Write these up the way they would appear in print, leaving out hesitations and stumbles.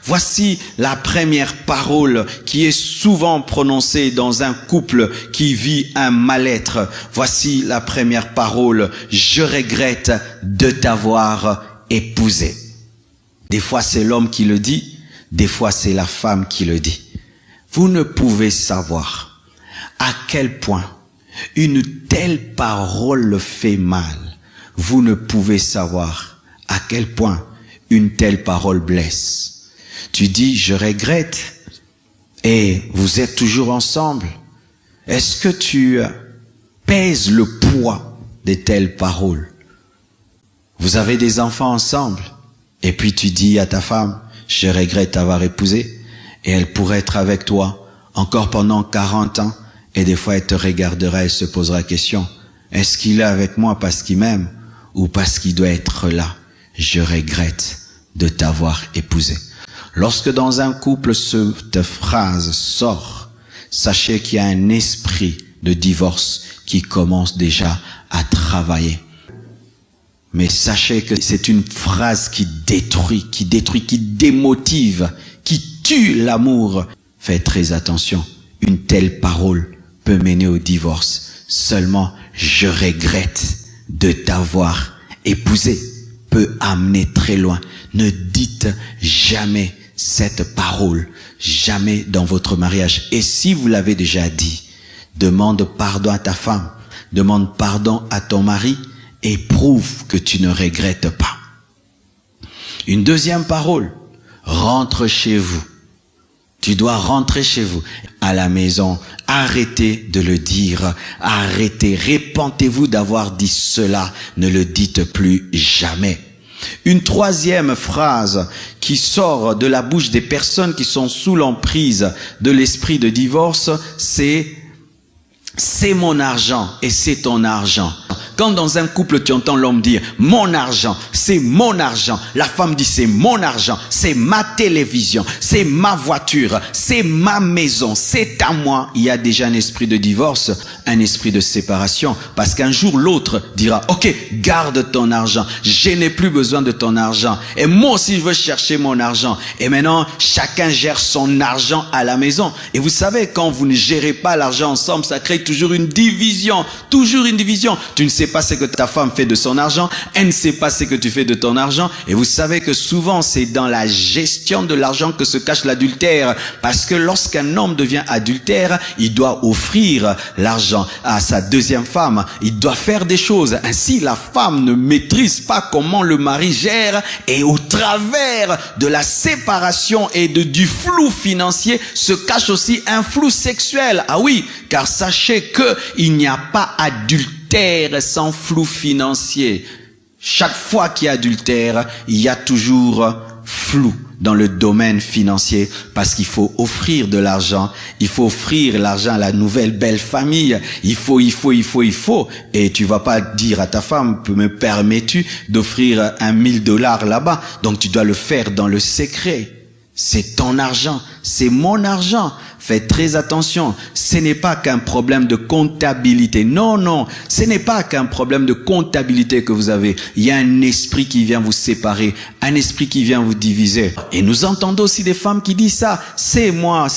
Voici la première parole qui est souvent prononcée dans un couple qui vit un mal-être. Voici la première parole. Je regrette de t'avoir épousé. Des fois, c'est l'homme qui le dit. Des fois, c'est la femme qui le dit. Vous ne pouvez savoir à quel point une telle parole fait mal. Vous ne pouvez savoir à quel point une telle parole blesse. Tu dis, je regrette, et vous êtes toujours ensemble. Est-ce que tu pèses le poids de telles paroles? Vous avez des enfants ensemble, et puis tu dis à ta femme, je regrette t'avoir épousé, et elle pourrait être avec toi encore pendant 40 ans, et des fois elle te regardera et se posera la question, est-ce qu'il est avec moi parce qu'il m'aime, ou parce qu'il doit être là? Je regrette de t'avoir épousé. Lorsque dans un couple cette phrase sort, sachez qu'il y a un esprit de divorce qui commence déjà à travailler. Mais sachez que c'est une phrase qui détruit, qui démotive, qui tue l'amour. Faites très attention, une telle parole peut mener au divorce. Seulement, je regrette de t'avoir épousé peut amener très loin. Ne dites jamais cette parole, jamais dans votre mariage. Et si vous l'avez déjà dit, demande pardon à ta femme, demande pardon à ton mari et prouve que tu ne regrettes pas. Une deuxième parole, rentre chez vous. Tu dois rentrer chez vous, à la maison. Arrêtez de le dire, arrêtez, répentez-vous d'avoir dit cela, ne le dites plus jamais. Une troisième phrase qui sort de la bouche des personnes qui sont sous l'emprise de l'esprit de divorce, c'est mon argent et c'est ton argent. Quand dans un couple tu entends l'homme dire mon argent, c'est mon argent, la femme dit c'est mon argent, c'est ma télévision, c'est ma voiture, c'est ma maison, c'est à moi, il y a déjà un esprit de divorce, un esprit de séparation, parce qu'un jour l'autre dira ok, garde ton argent, je n'ai plus besoin de ton argent, et moi aussi je veux chercher mon argent, et maintenant chacun gère son argent à la maison. Et vous savez, quand vous ne gérez pas l'argent ensemble, ça crée toujours une division, tu ne sais pas ce que ta femme fait de son argent, elle ne sait pas ce que tu fais de ton argent, et vous savez que souvent c'est dans la gestion de l'argent que se cache l'adultère, parce que lorsqu'un homme devient adultère, il doit offrir l'argent à sa deuxième femme, il doit faire des choses, ainsi la femme ne maîtrise pas comment le mari gère, et au travers de la séparation et du flou financier se cache aussi un flou sexuel. Ah oui, car sachez que il n'y a pas adultère sans flou financier. Chaque fois qu'il y a adultère, il y a toujours flou dans le domaine financier, parce qu'il faut offrir de l'argent, il faut offrir l'argent à la nouvelle belle famille, il faut, et tu vas pas dire à ta femme, me permets-tu d'offrir $1000 là-bas, donc tu dois le faire dans le secret. C'est ton argent, c'est mon argent. Faites très attention, ce n'est pas qu'un problème de comptabilité. Non, ce n'est pas qu'un problème de comptabilité que vous avez. Il y a un esprit qui vient vous séparer, un esprit qui vient vous diviser. Et nous entendons aussi des femmes qui disent ça. C'est moi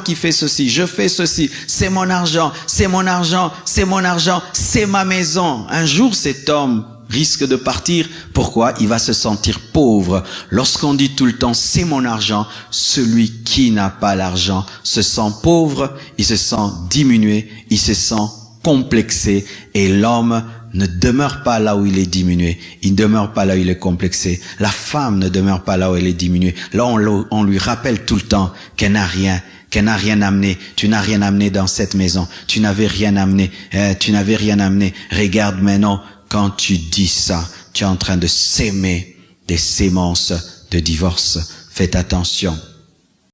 qui fais ceci, je fais ceci. C'est mon argent, c'est mon argent, c'est mon argent, c'est ma maison. Un jour, cet homme risque de partir. Pourquoi? Il va se sentir pauvre. Lorsqu'on dit tout le temps c'est mon argent, celui qui n'a pas l'argent se sent pauvre, il se sent diminué, il se sent complexé, et l'homme ne demeure pas là où il est diminué, il ne demeure pas là où il est complexé, la femme ne demeure pas là où elle est diminuée. Là on lui rappelle tout le temps qu'elle n'a rien amené, tu n'as rien amené dans cette maison, tu n'avais rien amené, regarde maintenant. Quand tu dis ça, tu es en train de s'aimer des sémences de divorce. Faites attention.